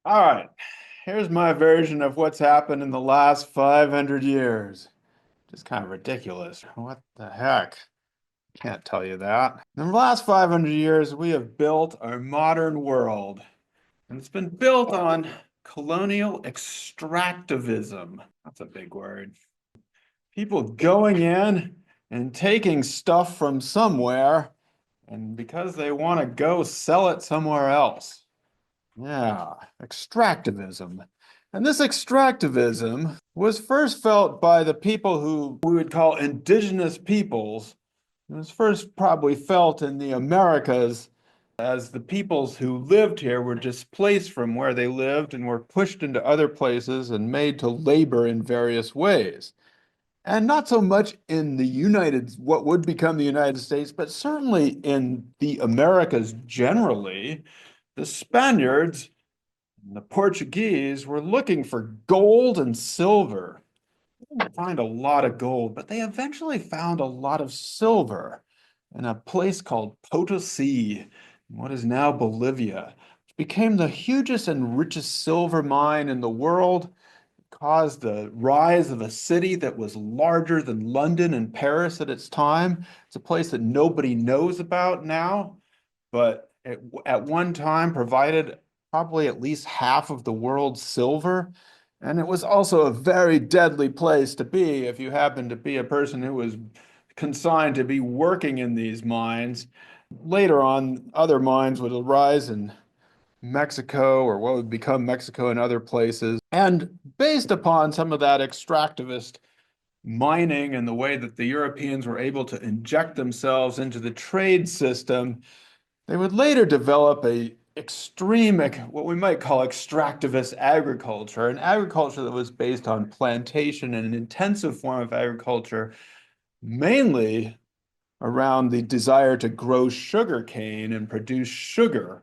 All right, here's my version of what's happened in the last 500 years. Just kind of ridiculous. What the heck? Can't tell you that. In the last 500 years, we have built our modern world, and it's been built on colonial extractivism. That's a big word. People going in and taking stuff from somewhere, and because they want to go sell it somewhere else. Yeah, extractivism. And this extractivism was first felt by the people who we would call indigenous peoples. It was first probably felt in the Americas as the peoples who lived here were displaced from where they lived and were pushed into other places and made to labor in various ways. And not so much in what would become the United States, but certainly in the Americas generally, the Spaniards the Portuguese were looking for gold and silver. They didn't find a lot of gold, but they eventually found a lot of silver in a place called Potosí, in what is now Bolivia, which became the hugest and richest silver mine in the world, caused the rise of a city that was larger than London and Paris at its time. It's a place that nobody knows about now, but at one time provided probably at least half of the world's silver. And it was also a very deadly place to be if you happened to be a person who was consigned to be working in these mines. Later on, other mines would arise in Mexico or what would become Mexico and other places. And based upon some of that extractivist mining and the way that the Europeans were able to inject themselves into the trade system, they would later develop a extreme, what we might call extractivist agriculture, an agriculture that was based on plantation and an intensive form of agriculture, mainly around the desire to grow sugar cane and produce sugar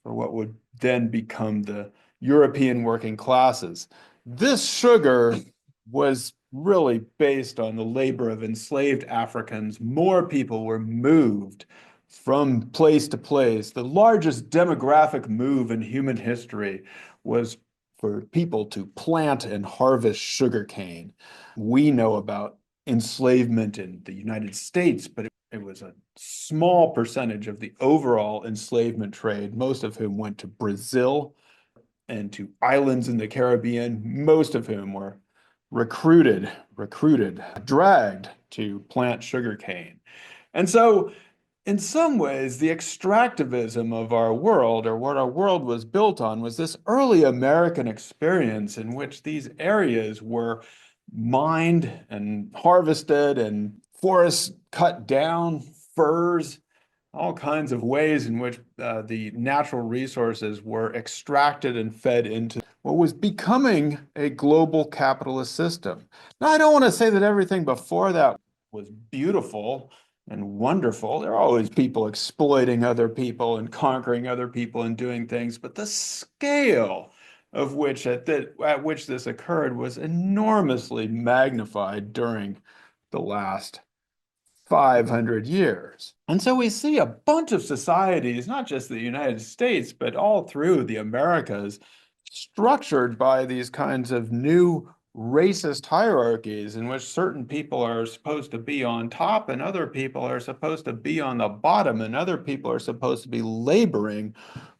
for what would then become the European working classes. This sugar was really based on the labor of enslaved Africans. More people were moved from place to place. The largest demographic move in human history was for people to plant and harvest sugarcane. We know about enslavement in the United States, but it was a small percentage of the overall enslavement trade, most of whom went to Brazil and to islands in the Caribbean, most of whom were dragged to plant sugarcane. And so, in some ways, the extractivism of our world, or what our world was built on, was this early American experience in which these areas were mined and harvested and forests cut down, furs, all kinds of ways in which the natural resources were extracted and fed into what was becoming a global capitalist system. Now, I don't want to say that everything before that was beautiful and wonderful. There are always people exploiting other people and conquering other people and doing things, but the scale of which at which this occurred was enormously magnified during the last 500 years. And so we see a bunch of societies, not just the United States, but all through the Americas, structured by these kinds of new racist hierarchies in which certain people are supposed to be on top and other people are supposed to be on the bottom and other people are supposed to be laboring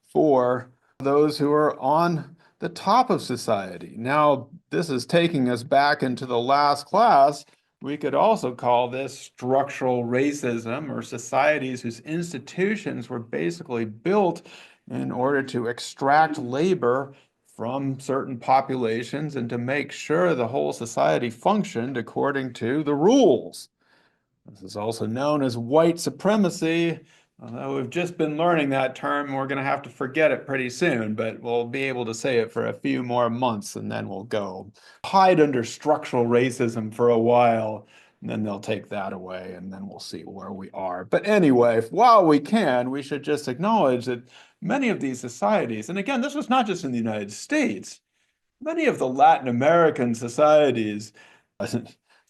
for those who are on the top of society. Now, this is taking us back into the last class. We could also call this structural racism, or societies whose institutions were basically built in order to extract labor from certain populations and to make sure the whole society functioned according to the rules. This is also known as white supremacy. Although we've just been learning that term, we're going to have to forget it pretty soon, but we'll be able to say it for a few more months and then we'll go hide under structural racism for a while. And then they'll take that away and then we'll see where we are. But anyway, while we can, we should just acknowledge that many of these societies, and again, this was not just in the United States, many of the Latin American societies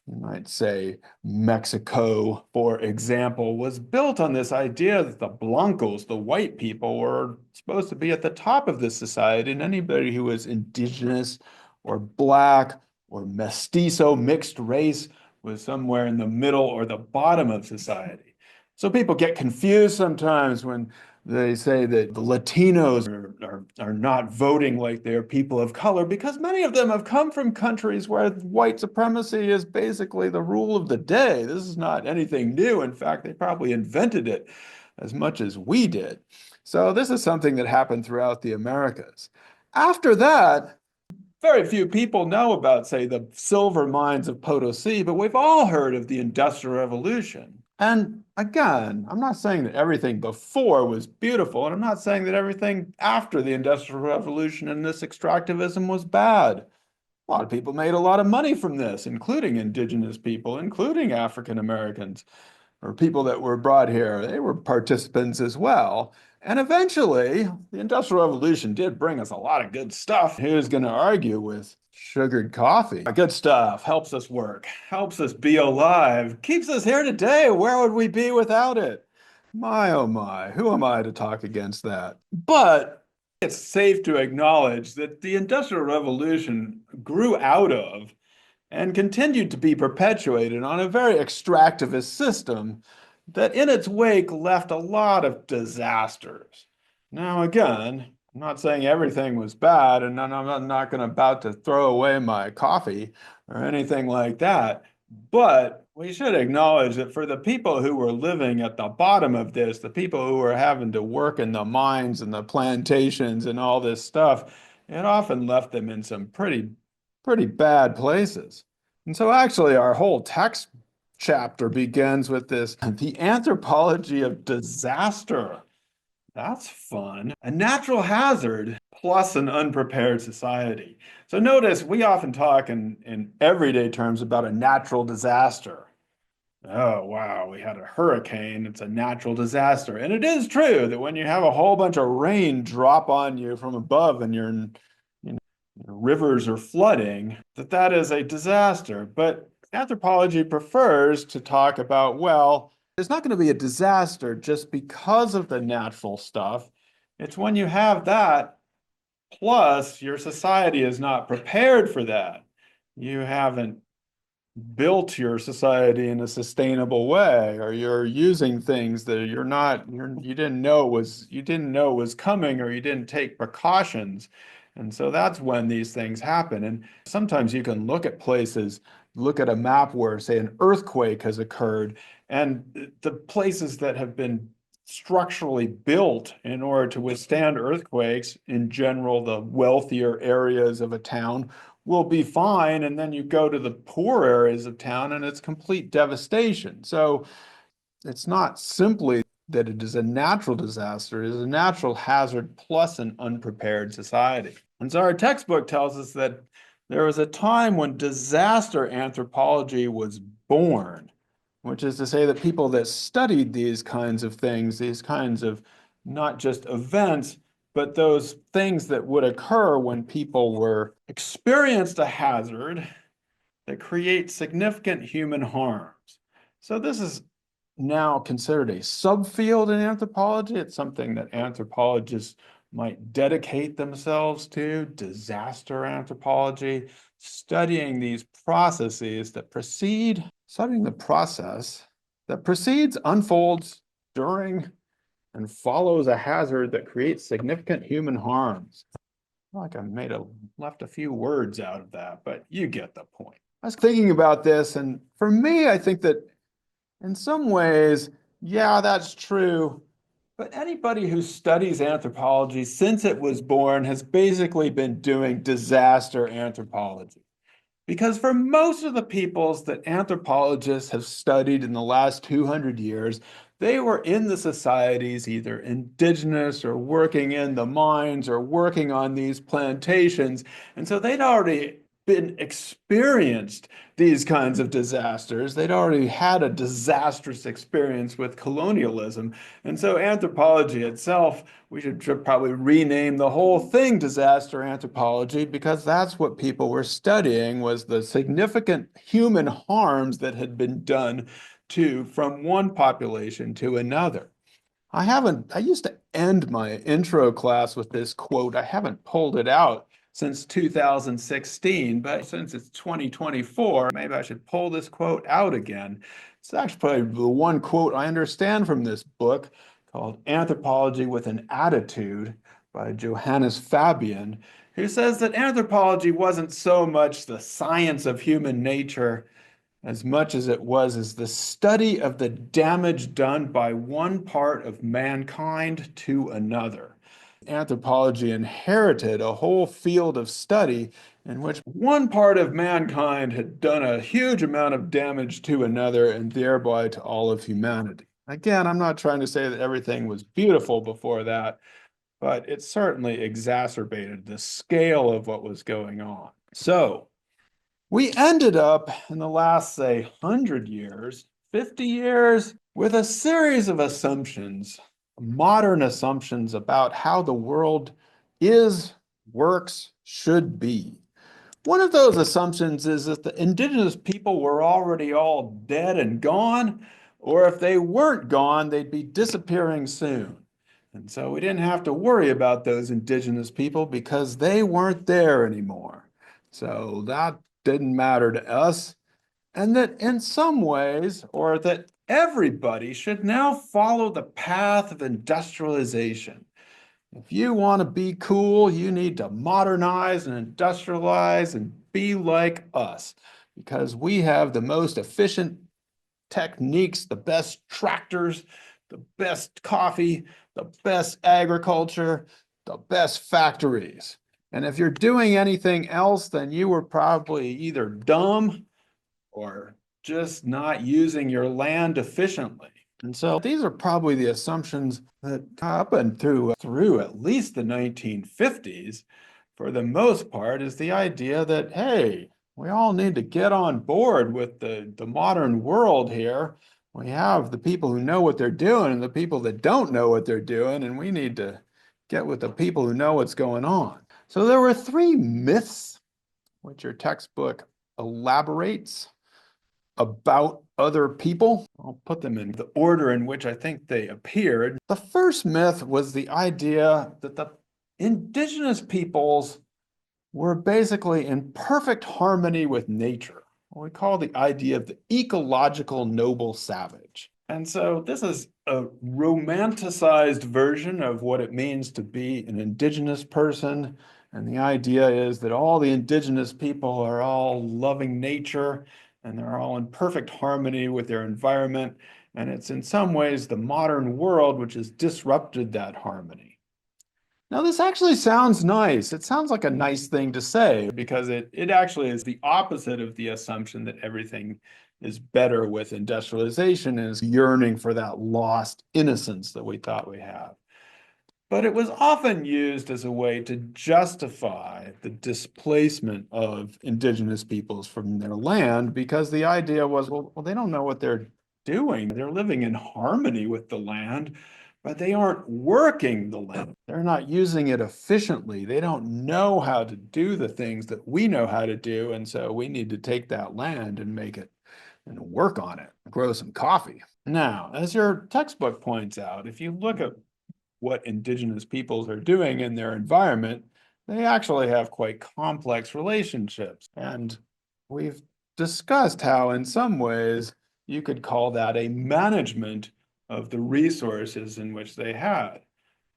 You might say Mexico, for example, was built on this idea that the blancos, the white people, were supposed to be at the top of this society, and anybody who was indigenous or black or mestizo, mixed race, was somewhere in the middle or the bottom of society. So people get confused sometimes when they say that the Latinos are not voting like they're people of color because many of them have come from countries where white supremacy is basically the rule of the day. This is not anything new. In fact, they probably invented it as much as we did. So this is something that happened throughout the Americas. After that, very few people know about, say, the silver mines of Potosí, but we've all heard of the Industrial Revolution. And again, I'm not saying that everything before was beautiful, and I'm not saying that everything after the Industrial Revolution and this extractivism was bad. A lot of people made a lot of money from this, including indigenous people, including African Americans or people that were brought here. They were participants as well. And eventually, the Industrial Revolution did bring us a lot of good stuff. Who's going to argue with sugared coffee? Good stuff helps us work, helps us be alive, keeps us here today. Where would we be without it? My, oh my, who am I to talk against that? But it's safe to acknowledge that the Industrial Revolution grew out of and continued to be perpetuated on a very extractivist system that in its wake left a lot of disasters. Now, again, I'm not saying everything was bad, and I'm not going to about to throw away my coffee or anything like that, but we should acknowledge that for the people who were living at the bottom of this, the people who were having to work in the mines and the plantations and all this stuff, it often left them in some pretty bad places. And so actually our whole text chapter begins with this, the anthropology of disaster. That's fun. A natural hazard plus an unprepared society. So notice we often talk in everyday terms about a natural disaster. Oh, wow, we had a hurricane. It's a natural disaster. And it is true that when you have a whole bunch of rain drop on you from above and rivers are flooding, that is a disaster. But anthropology prefers to talk about, well, it's not going to be a disaster just because of the natural stuff. It's when you have that, plus your society is not prepared for that. You haven't built your society in a sustainable way, or you're using things that you didn't know was coming, or you didn't take precautions. And so that's when these things happen. And sometimes you can look at places, look at a map where, say, an earthquake has occurred, and the places that have been structurally built in order to withstand earthquakes, in general, the wealthier areas of a town will be fine. And then you go to the poor areas of town and it's complete devastation. So it's not simply that it is a natural disaster, it is a natural hazard plus an unprepared society. And so our textbook tells us that there was a time when disaster anthropology was born, which is to say that people that studied these kinds of things, these kinds of not just events, but those things that would occur when people were experienced a hazard that create significant human harms. So this is now considered a subfield in anthropology. It's something that anthropologists might dedicate themselves to, disaster anthropology, studying these processes that precede, studying the process that precedes, unfolds during, and follows a hazard that creates significant human harms. Like I left a few words out of that, but you get the point. I was thinking about this, and for me, I think that in some ways, yeah, that's true. But anybody who studies anthropology since it was born has basically been doing disaster anthropology. Because for most of the peoples that anthropologists have studied in the last 200 years, they were in the societies, either indigenous or working in the mines or working on these plantations. And so they'd already been experienced these kinds of disasters. They'd already had a disastrous experience with colonialism. And so anthropology itself, we should probably rename the whole thing disaster anthropology, because that's what people were studying, was the significant human harms that had been done from one population to another. I used to end my intro class with this quote. I haven't pulled it out since 2016, but since it's 2024, maybe I should pull this quote out again. It's actually probably the one quote I understand from this book, called Anthropology with an Attitude by Johannes Fabian, who says that anthropology wasn't so much the science of human nature as much as it was as the study of the damage done by one part of mankind to another. Anthropology inherited a whole field of study in which one part of mankind had done a huge amount of damage to another and thereby to all of humanity. Again, I'm not trying to say that everything was beautiful before that, but it certainly exacerbated the scale of what was going on. So, we ended up in the last, say, 100 years, 50 years, with a series of assumptions, modern assumptions about how the world is, works, should be. One of those assumptions is that the indigenous people were already all dead and gone, or if they weren't gone, they'd be disappearing soon. And so we didn't have to worry about those indigenous people because they weren't there anymore. So that didn't matter to us. And that in some ways, or that everybody should now follow the path of industrialization. If you want to be cool, you need to modernize and industrialize and be like us, because we have the most efficient techniques, the best tractors, the best coffee, the best agriculture, the best factories. And if you're doing anything else, then you were probably either dumb or just not using your land efficiently. And so these are probably the assumptions that up and through at least the 1950s, for the most part, is the idea that, hey, we all need to get on board with the modern world here. We have the people who know what they're doing and the people that don't know what they're doing, and we need to get with the people who know what's going on. So there were three myths which your textbook elaborates about other people. I'll put them in the order in which I think they appeared. The first myth was the idea that the indigenous peoples were basically in perfect harmony with nature, what we call the idea of the ecological noble savage. And so this is a romanticized version of what it means to be an indigenous person. And the idea is that all the indigenous people are all loving nature and they're all in perfect harmony with their environment. And it's in some ways the modern world which has disrupted that harmony. Now, this actually sounds nice. It sounds like a nice thing to say because it actually is the opposite of the assumption that everything is better with industrialization and is yearning for that lost innocence that we thought we have. But it was often used as a way to justify the displacement of indigenous peoples from their land, because the idea was, well, they don't know what they're doing. They're living in harmony with the land, but they aren't working the land. They're not using it efficiently. They don't know how to do the things that we know how to do. And so we need to take that land and make it and work on it, grow some coffee. Now, as your textbook points out, if you look at what indigenous peoples are doing in their environment, they actually have quite complex relationships. And we've discussed how, in some ways, you could call that a management of the resources in which they had.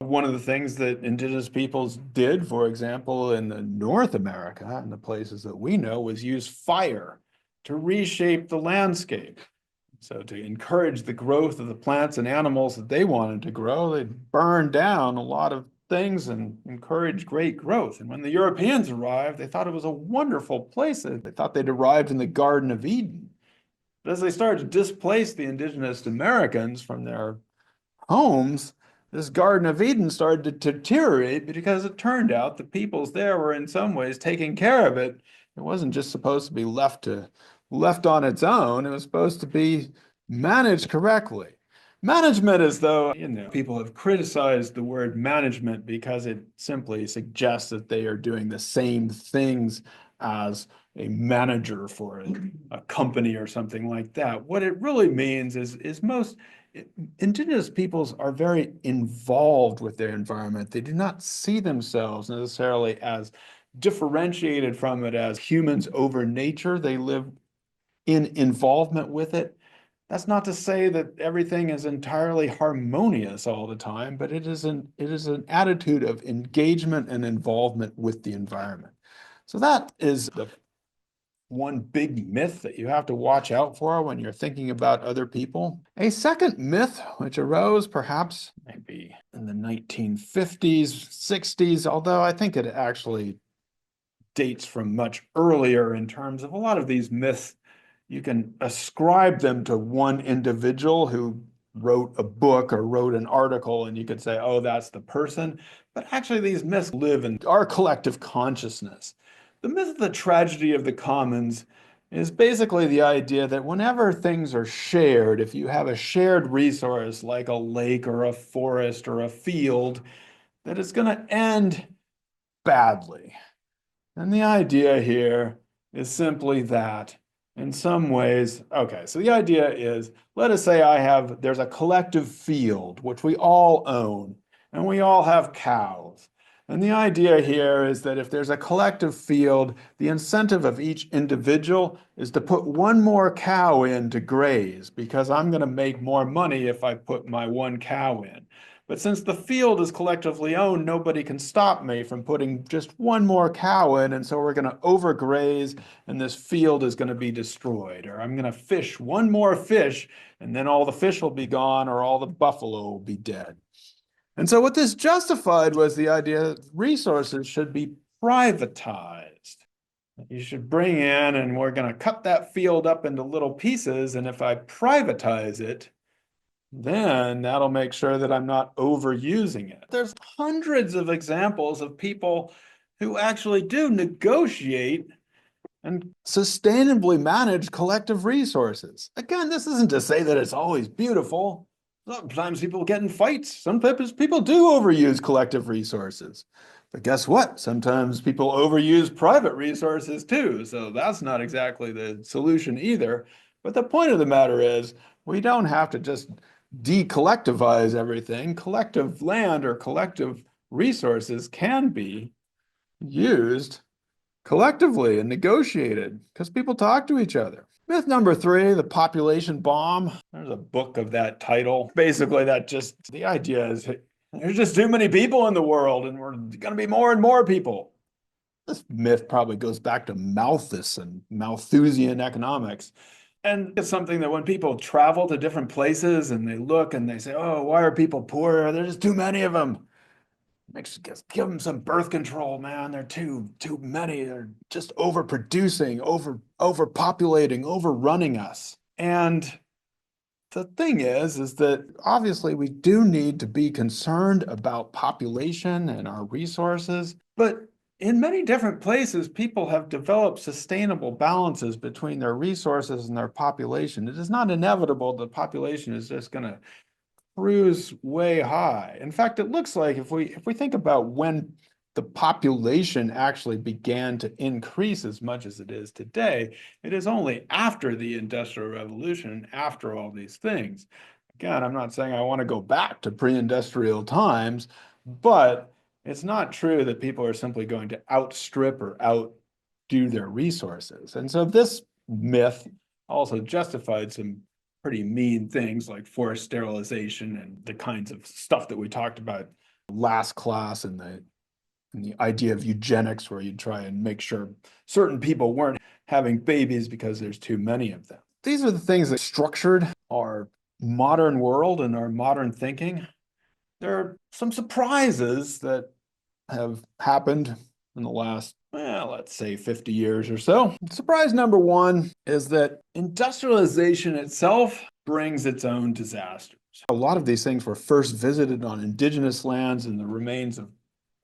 One of the things that indigenous peoples did, for example, in the North America and the places that we know, was use fire to reshape the landscape. So to encourage the growth of the plants and animals that they wanted to grow, they burned down a lot of things and encouraged great growth. And when the Europeans arrived, they thought it was a wonderful place. They thought they'd arrived in the Garden of Eden. But as they started to displace the indigenous Americans from their homes, this Garden of Eden started to deteriorate because it turned out the peoples there were in some ways taking care of it It wasn't just supposed to be left on its own. It was supposed to be managed correctly. Management is though, people have criticized the word management because it simply suggests that they are doing the same things as a manager for a company or something like that. What it really means is most indigenous peoples are very involved with their environment. They do not see themselves necessarily as differentiated from it as humans over nature. They live in involvement with it. That's not to say that everything is entirely harmonious all the time, but it is an attitude of engagement and involvement with the environment. So that is the one big myth that you have to watch out for when you're thinking about other people. A second myth, which arose perhaps maybe in the 1950s, 60s, although I think it actually dates from much earlier in terms of a lot of these myths, you can ascribe them to one individual who wrote a book or wrote an article, and you could say, oh, that's the person. But actually, these myths live in our collective consciousness. The myth of the tragedy of the commons is basically the idea that whenever things are shared, if you have a shared resource like a lake or a forest or a field, that it's going to end badly. And the idea here is simply that in some ways, okay, so the idea is, let us say there's a collective field, which we all own, and we all have cows. And the idea here is that if there's a collective field, the incentive of each individual is to put one more cow in to graze, because I'm going to make more money if I put my one cow in. But since the field is collectively owned, nobody can stop me from putting just one more cow in, and so we're going to overgraze, and this field is going to be destroyed. Or I'm going to fish one more fish, and then all the fish will be gone, or all the buffalo will be dead. And so what this justified was the idea that resources should be privatized. You should bring in, and we're going to cut that field up into little pieces, and if I privatize it, then that'll make sure that I'm not overusing it. There's hundreds of examples of people who actually do negotiate and sustainably manage collective resources. Again, this isn't to say that it's always beautiful. Sometimes people get in fights. Sometimes people do overuse collective resources. But guess what? Sometimes people overuse private resources too. So that's not exactly the solution either. But the point of the matter is, we don't have to just decollectivize everything. Collective land or collective resources can be used collectively and negotiated because people talk to each other. Myth number 3, the population bomb. There's a book of that title. Basically, the idea is there's just too many people in the world and we're going to be more and more people. This myth probably goes back to Malthus and Malthusian economics. And it's something that when people travel to different places and they look and they say, oh, why are people poor? There's just too many of them. Give them some birth control, man. They're too many. They're just overproducing, overpopulating, overrunning us. And the thing is that obviously we do need to be concerned about population and our resources, but in many different places, people have developed sustainable balances between their resources and their population. It is not inevitable the population is just going to cruise way high. In fact, it looks like if we think about when the population actually began to increase as much as it is today, it is only after the Industrial Revolution, after all these things. Again, I'm not saying I want to go back to pre-industrial times, but it's not true that people are simply going to outstrip or outdo their resources. And so this myth also justified some pretty mean things like forced sterilization and the kinds of stuff that we talked about last class, and the idea of eugenics, where you try and make sure certain people weren't having babies because there's too many of them. These are the things that structured our modern world and our modern thinking. There are some surprises that have happened in the last, let's say 50 years or so. Surprise number 1 is that industrialization itself brings its own disasters. A lot of these things were first visited on indigenous lands and the remains of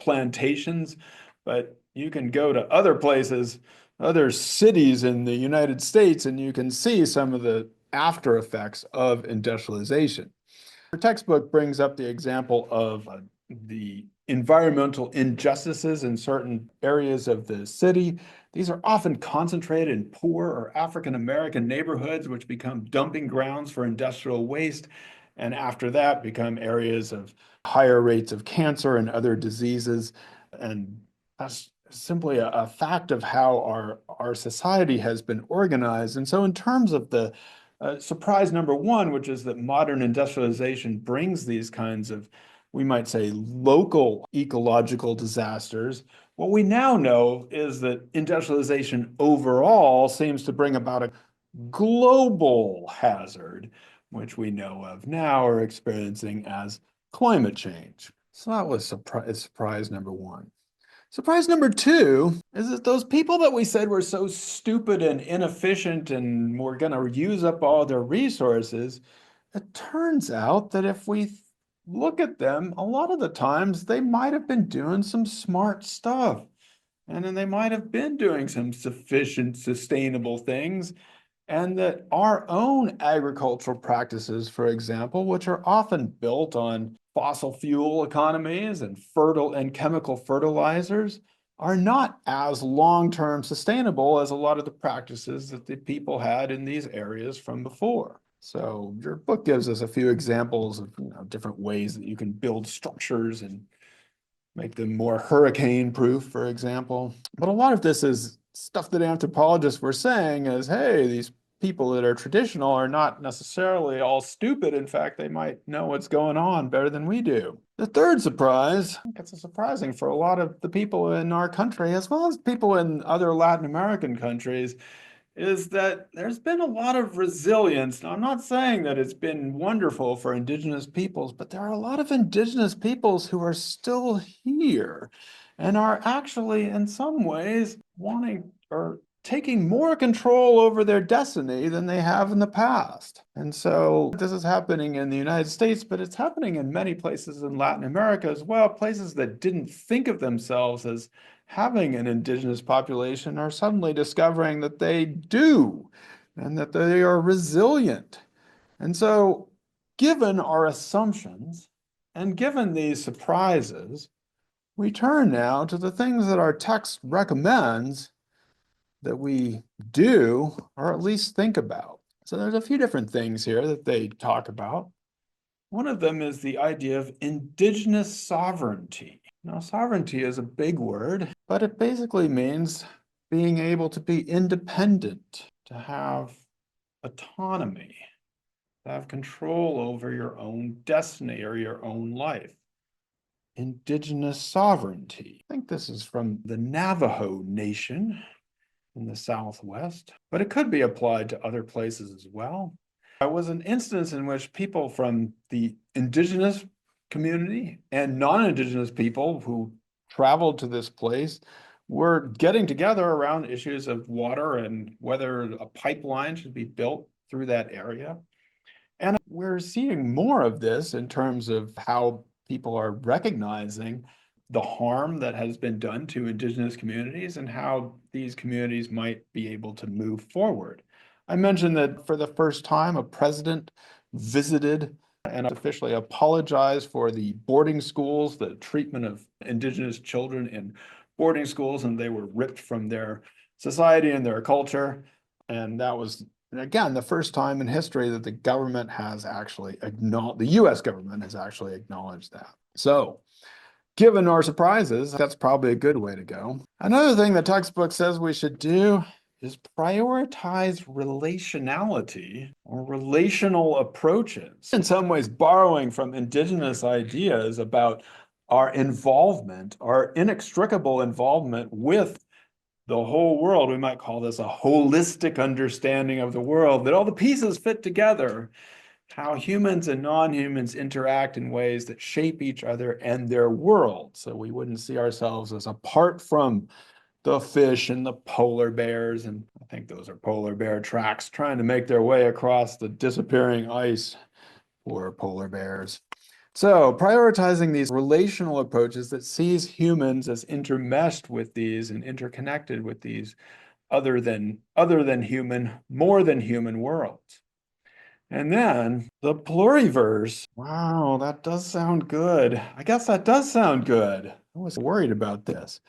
plantations, but you can go to other places other cities in the United States, and you can see some of the after effects of industrialization. Our textbook brings up the example of the environmental injustices in certain areas of the city. These are often concentrated in poor or African American neighborhoods, which become dumping grounds for industrial waste, and after that become areas of higher rates of cancer and other diseases. And that's simply a fact of how our society has been organized. And so in terms of the surprise number one, which is that modern industrialization brings these kinds of, we might say, local ecological disasters. What we now know is that industrialization overall seems to bring about a global hazard, which we know of now or experiencing as climate change. So that was surprise number one. Surprise number two is that those people that we said were so stupid and inefficient and were going to use up all their resources, it turns out that if we look at them, a lot of the times they might have been doing some smart stuff. And then they might have been doing some sufficient, sustainable things. And that our own agricultural practices, for example, which are often built on fossil fuel economies and fertile and chemical fertilizers, are not as long-term sustainable as a lot of the practices that the people had in these areas from before. So your book gives us a few examples of different ways that you can build structures and make them more hurricane-proof, for example. But a lot of this is stuff that anthropologists were saying is, hey, these people that are traditional are not necessarily all stupid. In fact, they might know what's going on better than we do. The third surprise, I think it's surprising for a lot of the people in our country, as well as people in other Latin American countries, is that there's been a lot of resilience. Now, I'm not saying that it's been wonderful for indigenous peoples, but there are a lot of indigenous peoples who are still here and are actually, in some ways, wanting or taking more control over their destiny than they have in the past. And so this is happening in the United States, but it's happening in many places in Latin America as well. Places that didn't think of themselves as having an indigenous population are suddenly discovering that they do and that they are resilient. And so, given our assumptions and given these surprises, we turn now to the things that our text recommends that we do, or at least think about. So there's a few different things here that they talk about. One of them is the idea of indigenous sovereignty. Now, sovereignty is a big word, but it basically means being able to be independent, to have autonomy, to have control over your own destiny or your own life. Indigenous sovereignty. I think this is from the Navajo Nation in the Southwest, but it could be applied to other places as well. There was an instance in which people from the indigenous community and non-indigenous people who traveled to this place were getting together around issues of water and whether a pipeline should be built through that area. And we're seeing more of this in terms of how people are recognizing the harm that has been done to indigenous communities and how these communities might be able to move forward. I mentioned that for the first time, a president visited and officially apologized for the boarding schools, the treatment of indigenous children in boarding schools, and they were ripped from their society and their culture. And that was, again, the first time in history that the government has actually acknowledged, the US government has actually acknowledged that. So, given our surprises, that's probably a good way to go. Another thing the textbook says we should do is prioritize relationality or relational approaches. In some ways, borrowing from indigenous ideas about our involvement, our inextricable involvement with the whole world. We might call this a holistic understanding of the world, that all the pieces fit together, how humans and non-humans interact in ways that shape each other and their world. So we wouldn't see ourselves as apart from the fish and the polar bears, and I think those are polar bear tracks trying to make their way across the disappearing ice. Poor polar bears. So prioritizing these relational approaches that sees humans as intermeshed with these and interconnected with these other than human, more than human worlds. And then the pluriverse. Wow, that does sound good. I guess that does sound good. I was worried about this.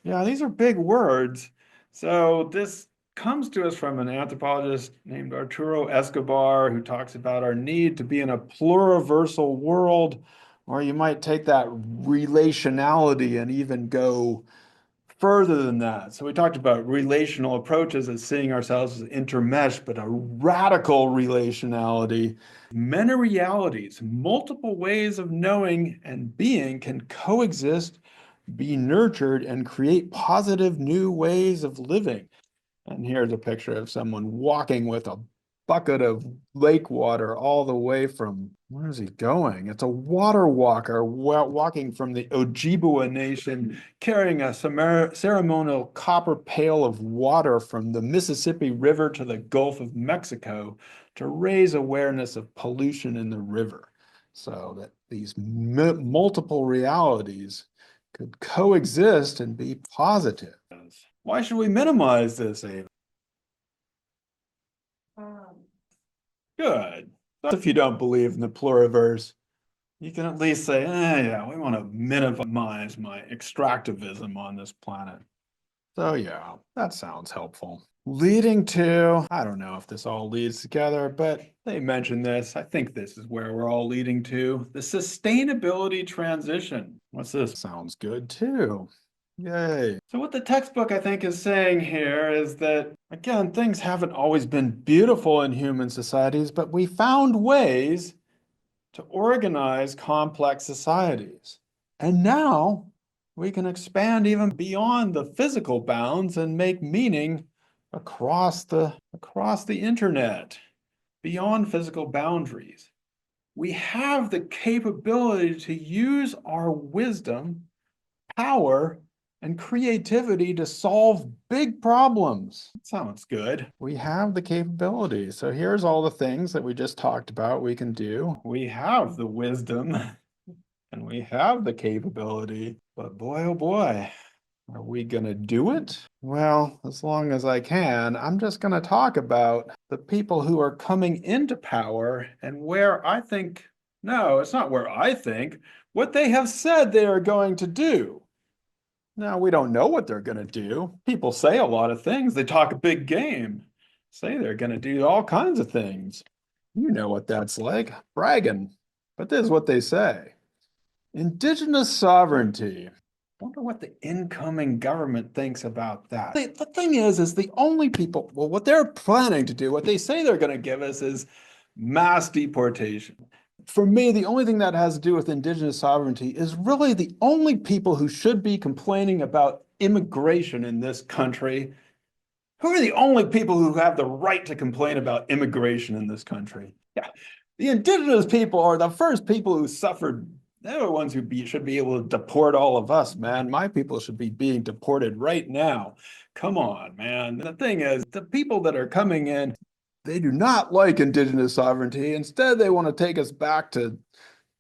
Yeah, these are big words. So this comes to us from an anthropologist named Arturo Escobar, who talks about our need to be in a pluriversal world, or you might take that relationality and even go further than that. So we talked about relational approaches as seeing ourselves as intermeshed, but a radical relationality. Many realities, multiple ways of knowing and being can coexist, be nurtured, and create positive new ways of living. And here's a picture of someone walking with a bucket of lake water all the way from, where is he going? It's a water walker walking from the Ojibwa Nation, carrying a ceremonial copper pail of water from the Mississippi River to the Gulf of Mexico to raise awareness of pollution in the river, so that these multiple realities could coexist and be positive. Why should we minimize this, Ava? Good. If you don't believe in the pluriverse, you can at least say, yeah, we want to minimize my extractivism on this planet. So yeah, that sounds helpful. Leading to, I don't know if this all leads together, but they mentioned this. I think this is where we're all leading to, the sustainability transition. What's this? Sounds good too. Yay. So what the textbook, I think, is saying here is that, again, things haven't always been beautiful in human societies, but we found ways to organize complex societies. And now we can expand even beyond the physical bounds and make meaning across the internet, beyond physical boundaries. We have the capability to use our wisdom, power, and creativity to solve big problems. Sounds good. We have the capability. So here's all the things that we just talked about we can do. We have the wisdom and we have the capability, but boy, oh boy, are we gonna do it? Well, as long as I can, I'm just gonna talk about the people who are coming into power and where I think, no, it's not where I think, what they have said they are going to do. Now, we don't know what they're going to do. People say a lot of things. They talk a big game, say they're going to do all kinds of things. You know what that's like, bragging. But this is what they say. Indigenous sovereignty. Wonder what the incoming government thinks about that. The thing is the only people, well, what they're planning to do, what they say they're going to give us is mass deportation. For me, the only thing that has to do with indigenous sovereignty is really the only people who should be complaining about immigration in this country. Who are the only people who have the right to complain about immigration in this country? Yeah, the indigenous people are the first people who suffered. They're the ones who should be able to deport all of us, man. My people should be being deported right now. Come on, man. The thing is, the people that are coming in, they do not like indigenous sovereignty. Instead, they want to take us back to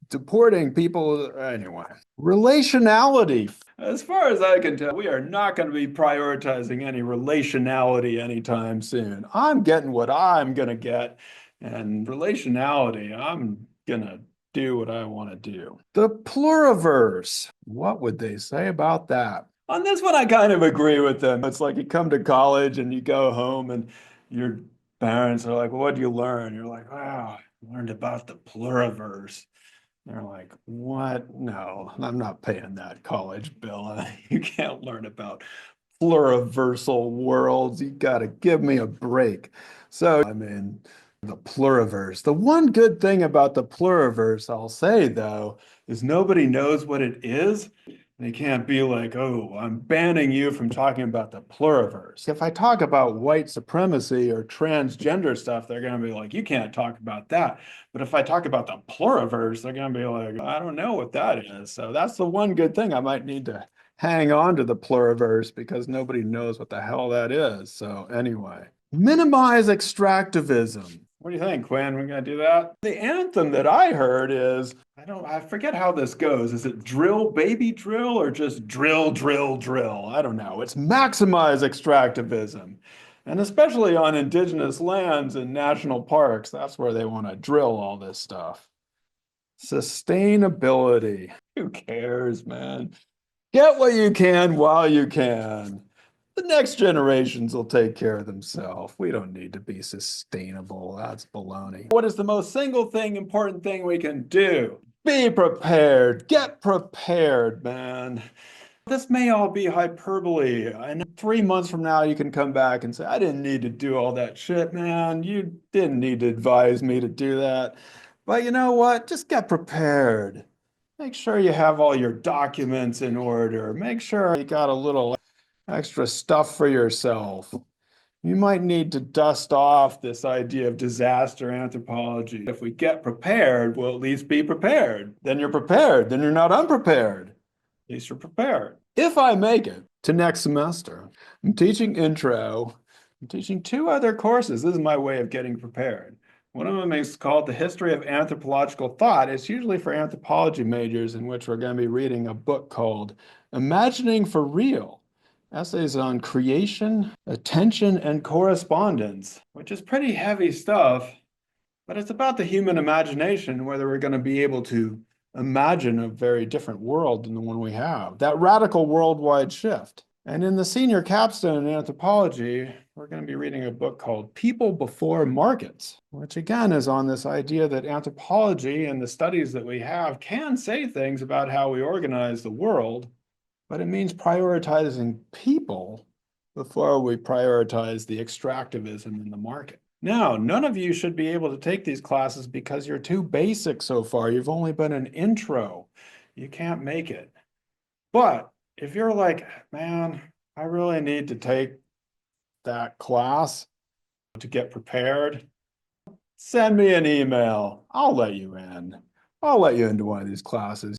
deporting people. Anyway, relationality. As far as I can tell, we are not going to be prioritizing any relationality anytime soon. I'm getting what I'm going to get, and relationality, I'm going to do what I want to do. The pluriverse. What would they say about that? On this one, I kind of agree with them. It's like you come to college and you go home and your parents are like, well, what did you learn? You're like, wow, I learned about the pluriverse. They're like, what? No, I'm not paying that college bill. You can't learn about pluriversal worlds. You got to give me a break. So, I mean, the pluriverse. The one good thing about the pluriverse, I'll say though, is nobody knows what it is. They can't be like, oh, I'm banning you from talking about the pluriverse. If I talk about white supremacy or transgender stuff, they're going to be like, you can't talk about that. But if I talk about the pluriverse, they're going to be like, I don't know what that is. So that's the one good thing. I might need to hang on to the pluriverse because nobody knows what the hell that is. So anyway, minimize extractivism. What do you think, Quinn? We're gonna do that? The anthem that I heard is, I forget how this goes. Is it drill, baby drill, or just drill, drill, drill? I don't know. It's maximize extractivism. And especially on indigenous lands and national parks, that's where they want to drill all this stuff. Sustainability. Who cares, man? Get what you can while you can. The next generations will take care of themselves. We don't need to be sustainable. That's baloney. What is the most single thing, important thing we can do? Be prepared. Get prepared, man. This may all be hyperbole. And 3 months from now, you can come back and say, I didn't need to do all that shit, man. You didn't need to advise me to do that. But you know what? Just get prepared. Make sure you have all your documents in order. Make sure you got a little extra stuff for yourself. You might need to dust off this idea of disaster anthropology. If we get prepared, we'll at least be prepared. Then you're prepared. Then you're not unprepared. At least you're prepared. If I make it to next semester, I'm teaching intro. I'm teaching 2 other courses. This is my way of getting prepared. One of them is called The History of Anthropological Thought. It's usually for anthropology majors, in which we're going to be reading a book called Imagining for Real: Essays on Creation, Attention, and Correspondence, which is pretty heavy stuff, but it's about the human imagination, whether we're going to be able to imagine a very different world than the one we have, that radical worldwide shift. And in the senior capstone in anthropology, we're going to be reading a book called People Before Markets, which again is on this idea that anthropology and the studies that we have can say things about how we organize the world, but it means prioritizing people before we prioritize the extractivism in the market. Now, none of you should be able to take these classes because you're too basic so far. You've only been an intro. You can't make it. But if you're like, man, I really need to take that class to get prepared, send me an email. I'll let you in. I'll let you into one of these classes.